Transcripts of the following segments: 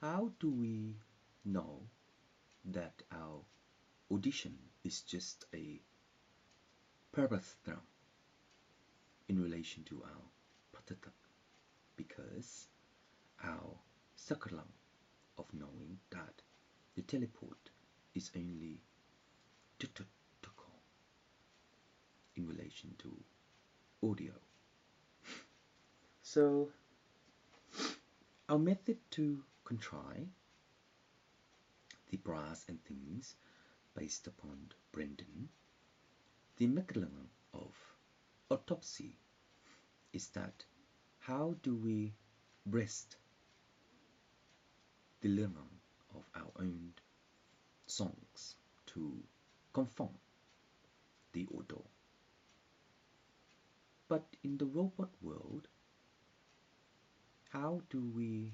how do we know that our audition is just a purpose in relation to our prototype? Because our circle of knowing that the teleport is only digital in relation to audio. So our method to contrive the brass and things based upon Brendan, the mechanism of autopsy is that how do we breast the learning of our own songs to conform the audio. But in the robot world, how do we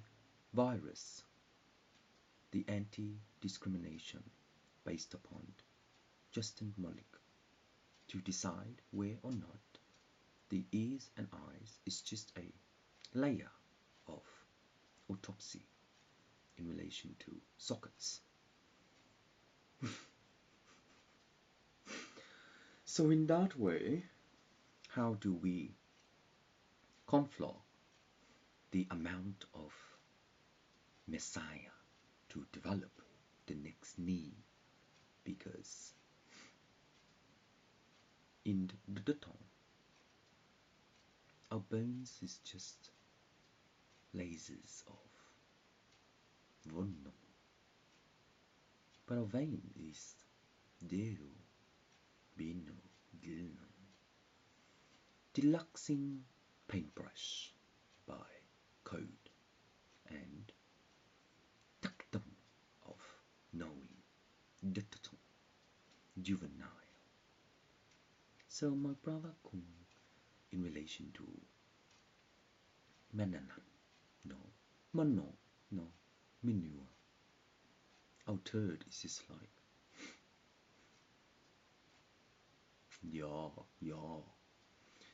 virus the anti-discrimination based upon Justin Malik to decide where or not the ears and eyes is just a layer of autopsy in relation to sockets? So in that way, how do we conflog the amount of messiah to develop the next knee? Because in the tongue, our bones is just lasers of volume, but our vein is dero, bino, gilno, deluxing paintbrush by code and tactum of knowing digital juvenile. So my brother Kung in relation to Mananan, no, Mano, no, Minua. Our third is just like yeah.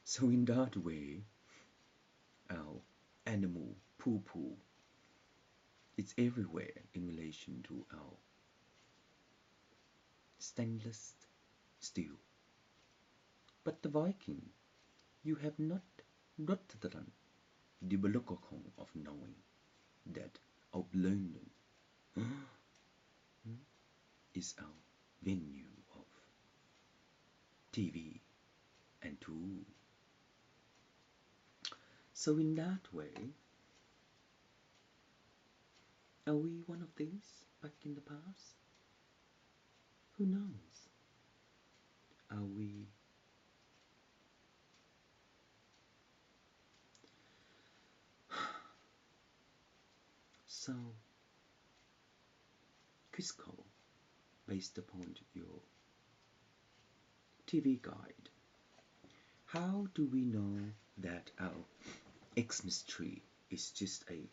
So in that way, our animal poo it's everywhere in relation to our stainless steel. But the Viking, you have not done the Belokokong of knowing that our London is our venue of TV and tool. So in that way, are we one of these back in the past? Who knows? Are we so Cusco based upon your TV guide? How do we know that our Xmas tree is just a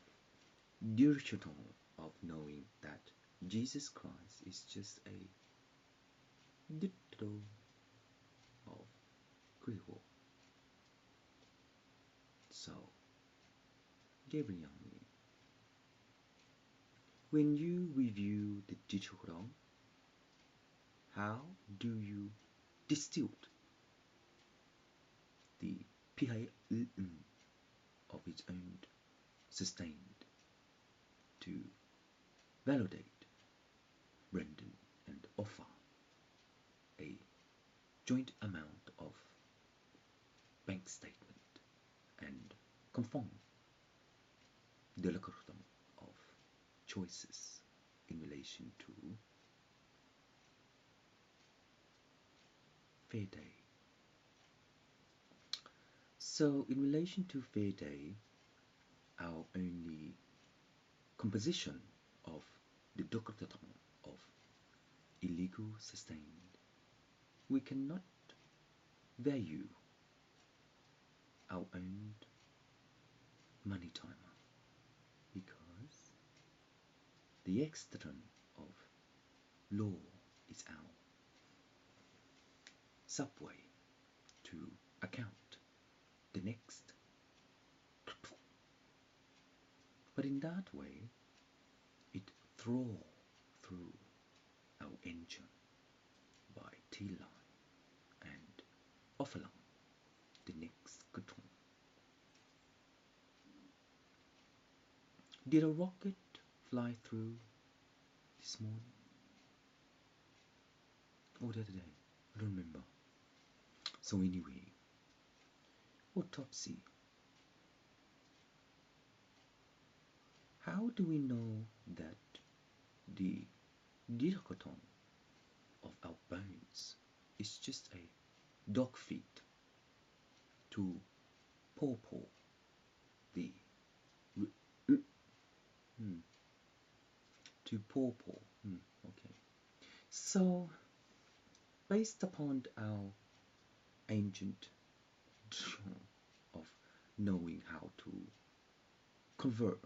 digital of knowing that Jesus Christ is just a digital of Grihor? So, Gabriel, when you review the digital, how do you distill the PIM of its own sustained to validate Brendan and offer a joint amount of bank statement and conform the algorithm of choices in relation to fair day? So in relation to fair day, our only composition of the algorithm of illegal sustained, we cannot value our own money timer because the extent of law is our subway to account the next. But in that way, thrall through our engine by T-line and off along the next cartoon. Did a rocket fly through this morning? Or the other day? I don't remember. So anyway, autopsy. How do we know that the diacoton of our bones is just a dog feet to pawpaw the to pawpaw. Okay. So, based upon our ancient of knowing how to convert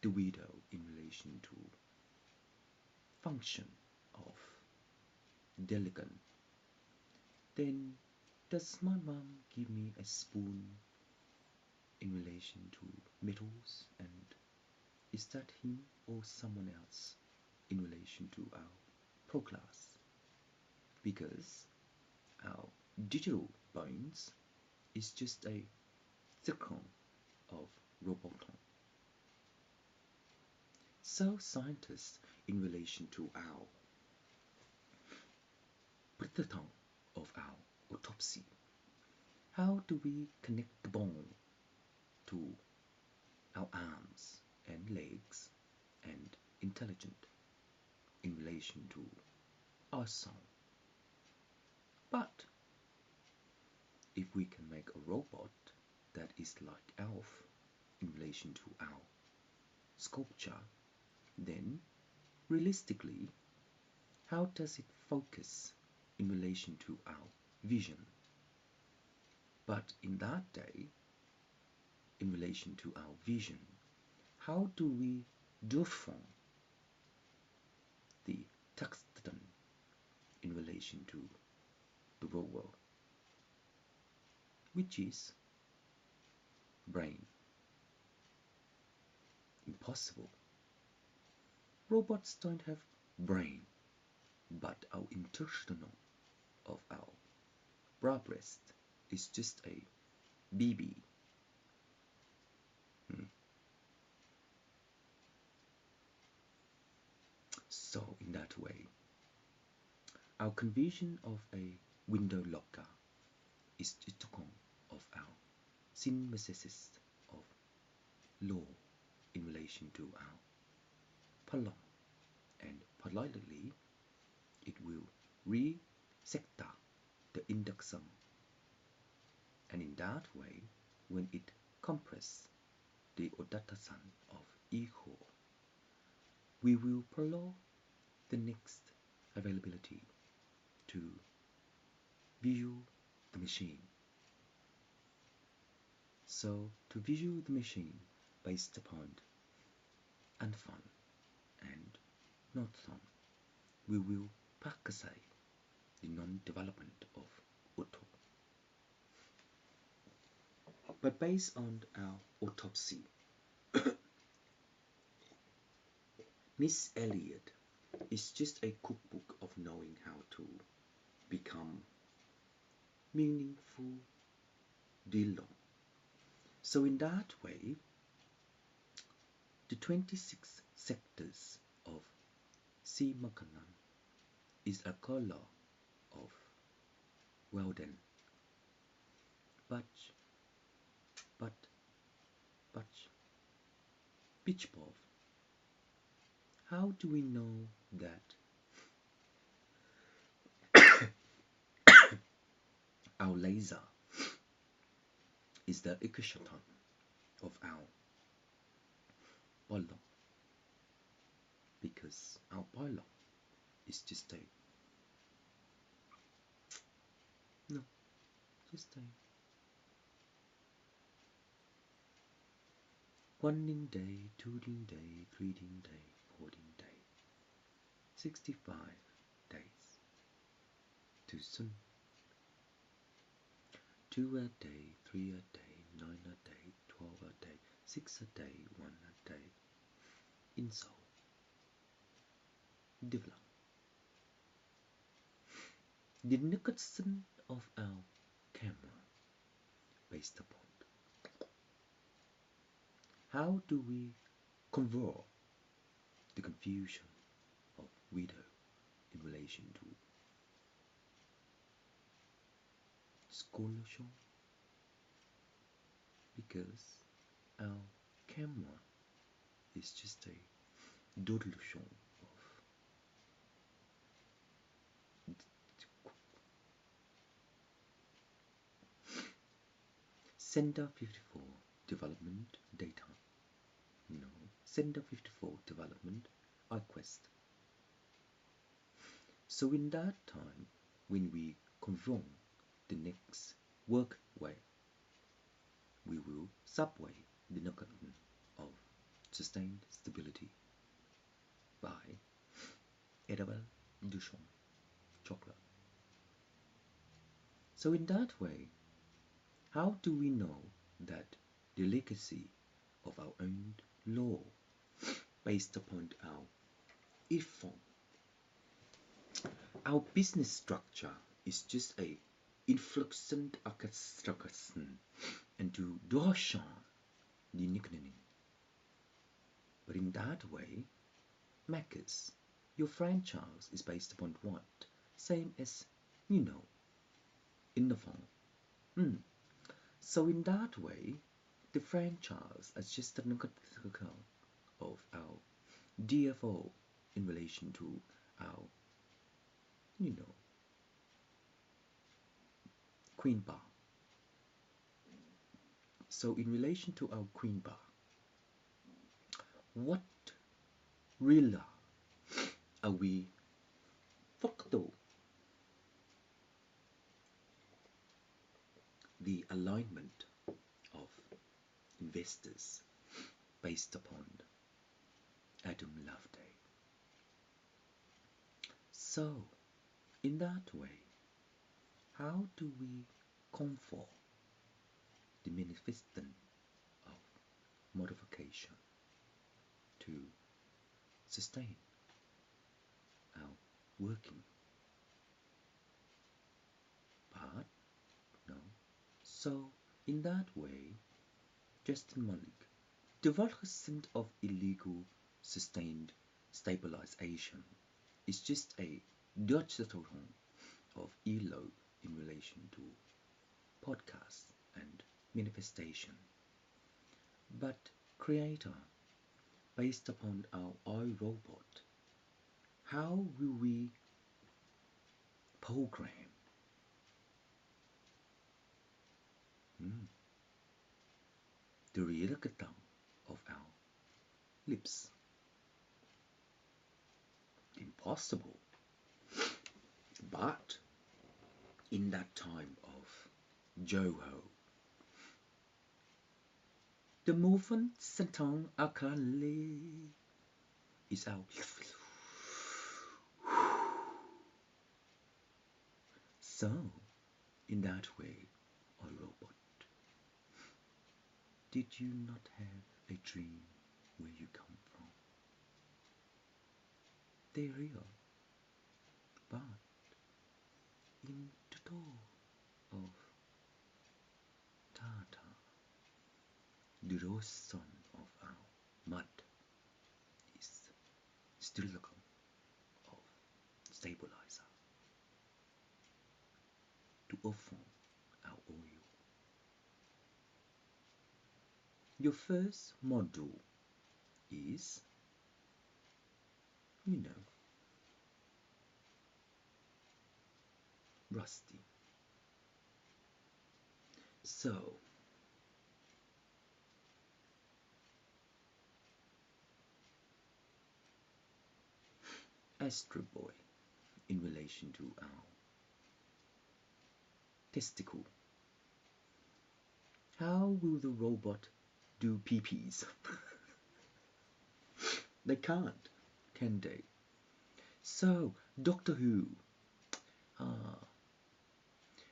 the widow in relation to function of delegate, then does my mom give me a spoon in relation to metals, and is that him or someone else in relation to our pro class? Because our digital bones is just a zircon of roboton. So scientists in relation to our prototype of our autopsy, how do we connect the bone to our arms and legs and intelligent in relation to our soul? But if we can make a robot that is like Elf in relation to our sculpture, then realistically, how does it focus in relation to our vision? But in that day, in relation to our vision, how do we deform the texton in relation to the real world, which is brain? Impossible. Robots don't have brain, but our intestinal of our bra breast is just a BB. So in that way, our conversion of a window locker is the token of our synthesis of law in relation to our polon, and politely it will resector the indexum, and in that way, when it compresses the odatasan of ego, we will prolong the next availability to view the machine. So to view the machine based upon unfun and not fun, we will practice the non-development of auto. But based on our autopsy, Miss Elliot is just a cookbook of knowing how to become meaningful dealer. So in that way, the 26 sectors of C. Makanan is a color of well done. But Beach Bob, how do we know that our laser is the equation of our boiler? Because our boiler is just a one day, 2 day, 3 day, 14 day, 65 days. Too soon. 2 a day, 3 a day, 9 a day, 12 a day, 6 a day, 1 a day. install, develop. The Nicholson of our camera based upon how do we convert the confusion of widow in relation to scholarship, because our camera is just a delusion of Center 54 development data. No, Center 54 development request. So in that time, when we confirm the next work way, we will subway the notion of sustained stability by edible Duchamp chocolate. So in that way, how do we know that the legacy of our own law based upon our IFOM, our business structure is just a influxant orchestration and to Duchamp the nickname. But in that way, Macca's, your franchise is based upon what? Same as, in the phone. So in that way, the franchise is just an account of our DFO in relation to our, Queen Bar. So in relation to our Queen Bar, what really are we facto the alignment of investors based upon Adam Loveday. So, in that way, how do we comfort the manifestation of modification to sustain our working? But, no. So, in that way, Justin Malik, development of illegal sustained stabilization is just a Dutch totem of ELO in relation to podcast and manifestation. But creator, based upon our iRobot, how will we program the reality of our lips? Impossible. But in that time of Joho, the movement Santang Akali is out. So, in that way, a robot, did you not have a dream where you come from? They're real, but in the door of Tata, the rose son of our mud is still the of stabilizer to offer our oil. Your first module is, rusty. So, Astro Boy in relation to our testicle. How will the robot do PPs? They can't, can they? So, Doctor Who,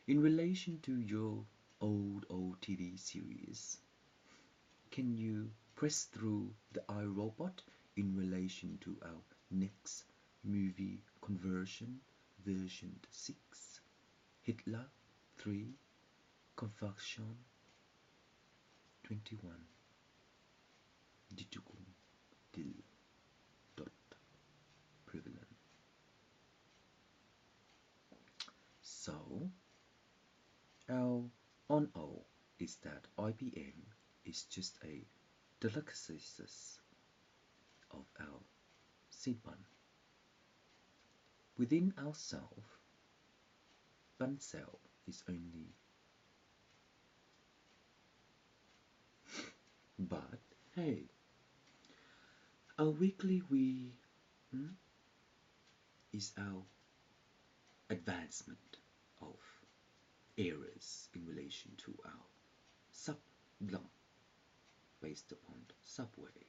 in relation to your old TV series, can you press through the iRobot in relation to our next movie conversion, version 6, Hitler 3, Confuction 21, Digital Dil dot prevalent. So, our on-all is that IPM is just a delicacies of our Sipan. Within ourselves, one cell is only. But hey, our weekly we is our advancement of errors in relation to our sub-blanc based upon subway.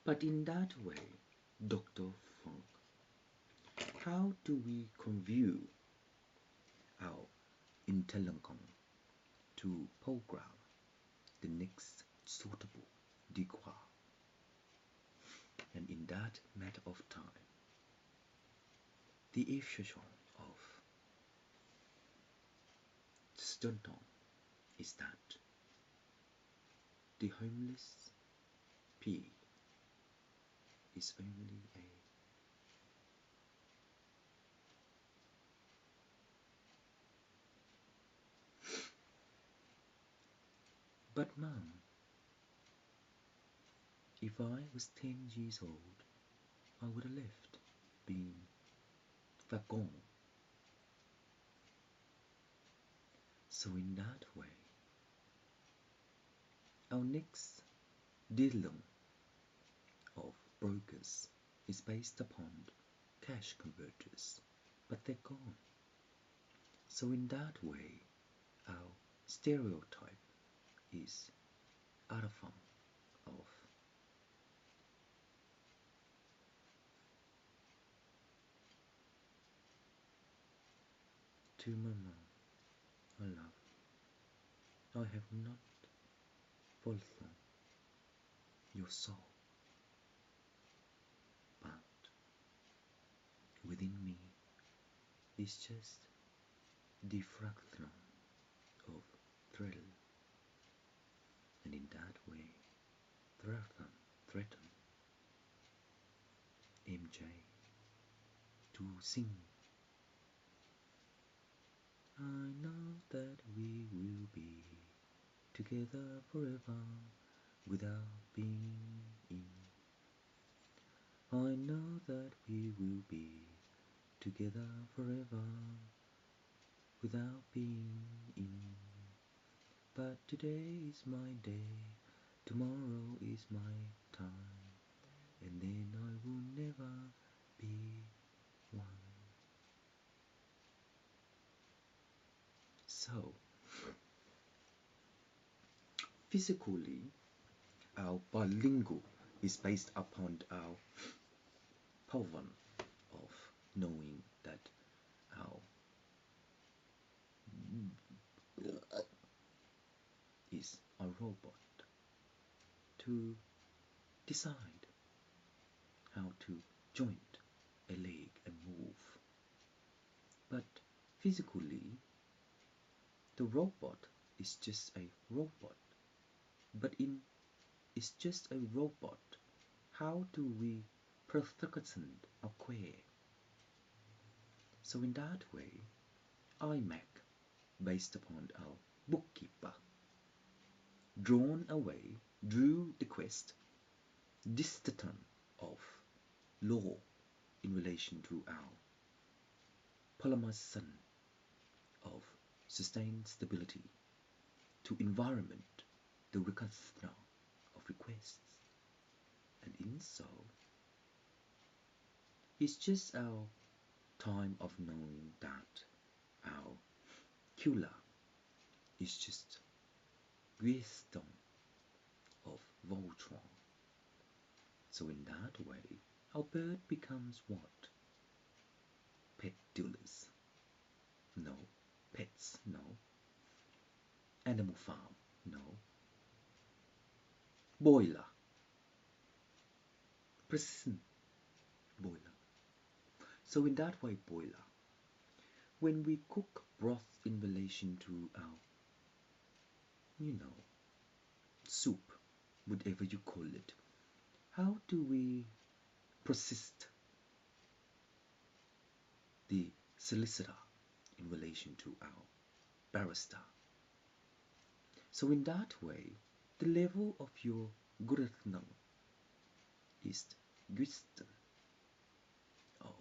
But in that way, Dr. Funk, how do we convey our intelligence to program the next suitable degree? And in that matter of time, the effusion of Stunton is that the homeless P is only a but mom, if I was 10 years old, I would have left being wagon. So in that way, our next dealing of brokers is based upon cash converters, but they're gone. So in that way, our stereotype is out of to my mom, I love. I have not fallen your soul, but within me is just the fraction of thrill, and in that way, threaten MJ to sing. I know that we will be together forever without being in. I know that we will be together forever without being in. But today is my day, tomorrow is my time, and then I will never be one. So, physically, our bilingual is based upon our power of knowing that our is a robot to decide how to joint a leg and move. But physically, the robot is just a robot. But it's just a robot. How do we perfection acquire? So in that way, iMac, based upon our bookkeeper, drew the quest, distant of law in relation to our polymerization of sustained stability to environment, the recognition of requests. And in so, it's just our time of knowing that our killer is just wisdom of Voltron. So in that way, our bird becomes what? Pet dealers. No. Pets, no. Animal farm, no. Boiler, precision boiler. So in that way, boiler, when we cook broth in relation to our, soup, whatever you call it, how do we persist the solicitor in relation to our barrister? So in that way, the level of your gurutnam is Gusten of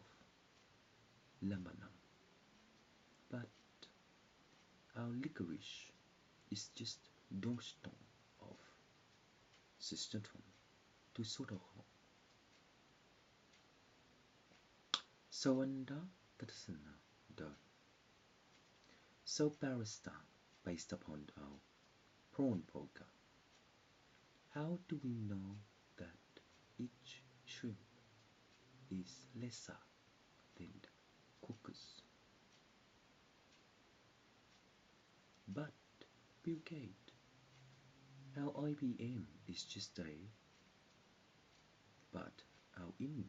Lamanam, but our licorice is just Dongston of Sisterton to Sotoho. So under Tatsana done. So barrister based upon our prawn poker. How do we know that each shrimp is lesser than cookers? But Bill Gates, our IBM is just a, but our in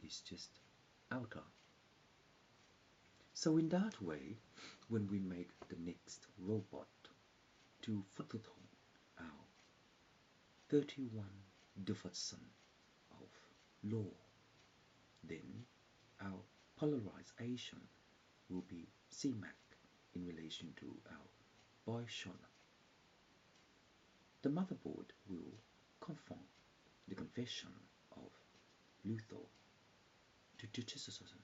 is just outer. So in that way, when we make the next robot to fulfill our 31 division of law, then our polarization will be CMAC in relation to our Boyshon. The motherboard will confirm the confession of Luther to Judaism,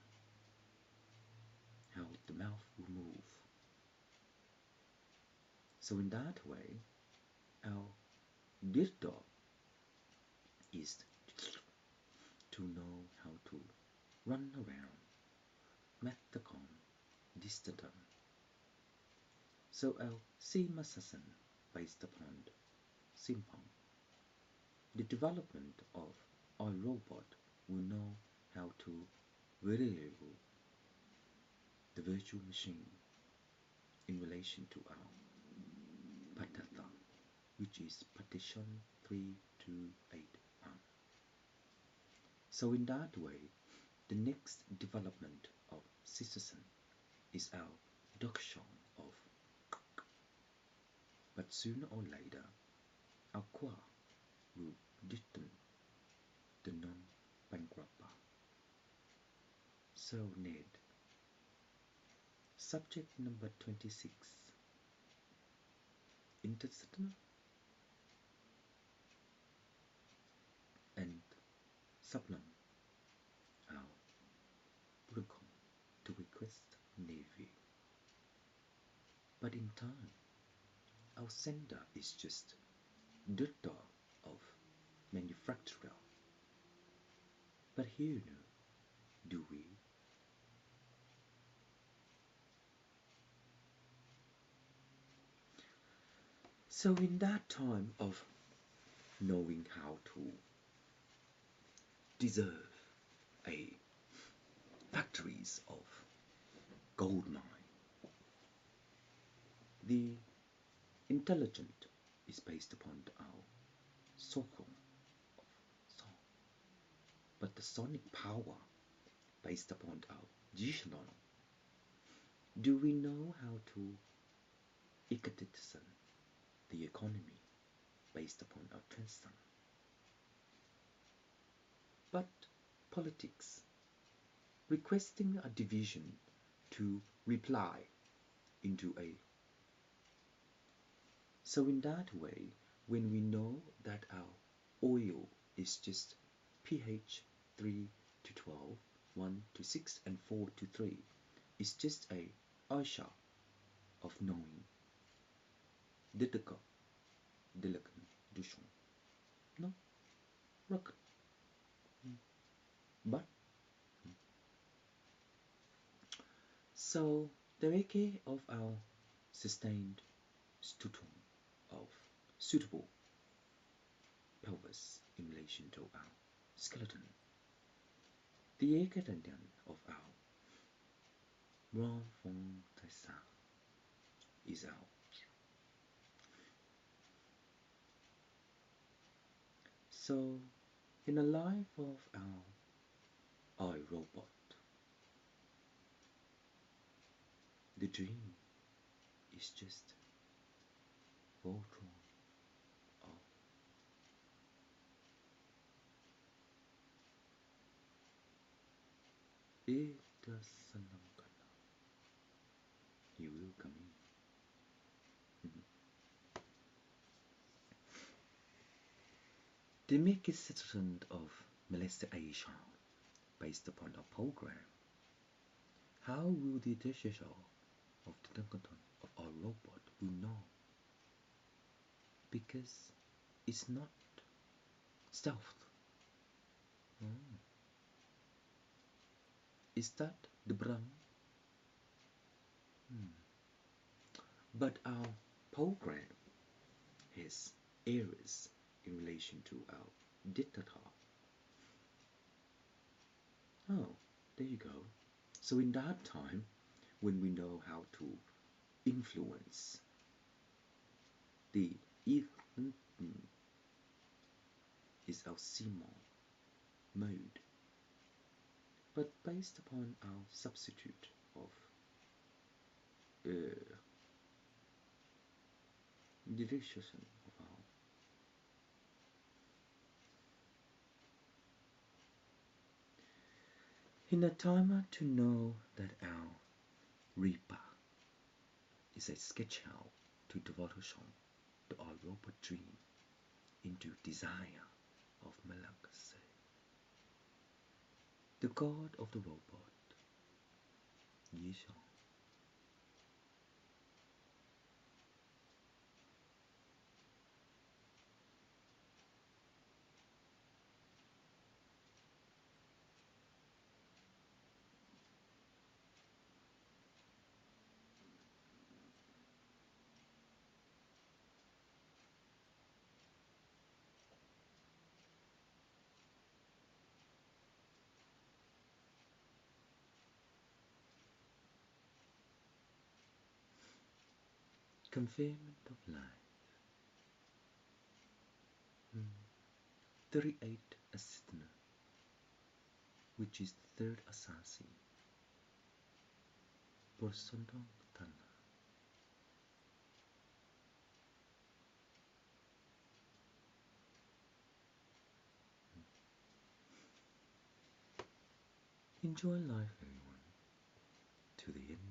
how the mouth will move. So in that way, our dirda is to know how to run around Metacon Distaton. So our Simasasan based upon Simpong. The development of our robot will know how to variable the virtual machine in relation to our Patata, which is partition 3281. So in that way, the next development of citizen is our adoption of, but sooner or later, our qua will determine the non-bankrupt. So Ned, subject number 26, intercession and Sublam, our protocol to request Navy. But in time, our sender is just director of manufacturer. But here, do we? So in that time of knowing how to deserve a factories of gold mine, the intelligent is based upon our soul of song, but the sonic power based upon our Jishnon. Do we know how to ecoticize the economy based upon our transcend? But politics, requesting a division to reply into a. So in that way, when we know that our oil is just pH 3 to 12, 1 to 6, and 4 to 3, it's just a Aisha of knowing Didaka, Dilakan, Dushon. No, Rock. But so the Reiki of our sustained stutum of suitable pelvis in relation to our skeleton. The Ekadanian of our Ronfong Taisa is our. So In the life of our robot, the dream is just Voltron of ita senang kana he will come in. The make citizen of molestation based upon a program. How will the decision of the of our robot will know? Because it's not stealth. Is that the brain? But our program has errors in relation to our data. Oh, there you go. So in that time, when we know how to influence the even is our CMOS mode, but based upon our substitute of direction of our in a timer to know that our Reaper is a sketch how to devotion to our robot dream into desire of Malakas, the god of the robot, Yisha. Confinement of life. 38 Asithna, which is the third ASCii, Borsondong Tana. Enjoy life, everyone, to the end.